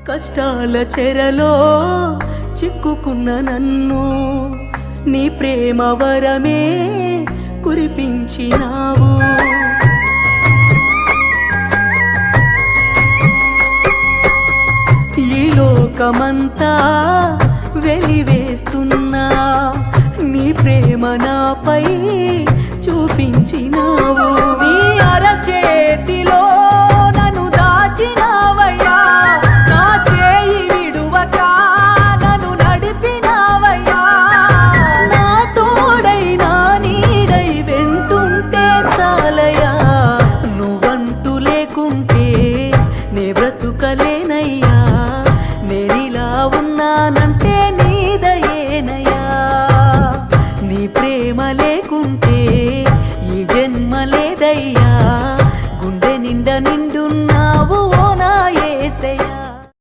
కష్టాల చెరలో చిక్కుకున్న నన్ను నీ ప్రేమ వరమే కురిపించినావు. ఈ లోకమంతా వెలివేస్తున్నా నీ ప్రేమ నాపై చూపించినావు. నీ అరచేతిలో నన్ను దాచినావయ్యా, నా చేయి విడువక నన్ను నడిపినావయ్యా. నా తోడై నా నీడై వెంటుంటే చాలయ్యా, నువ్వంటూ లేకుంటే నే బ్రతుకలేనయ్యా. నేనిలా ఉన్నానా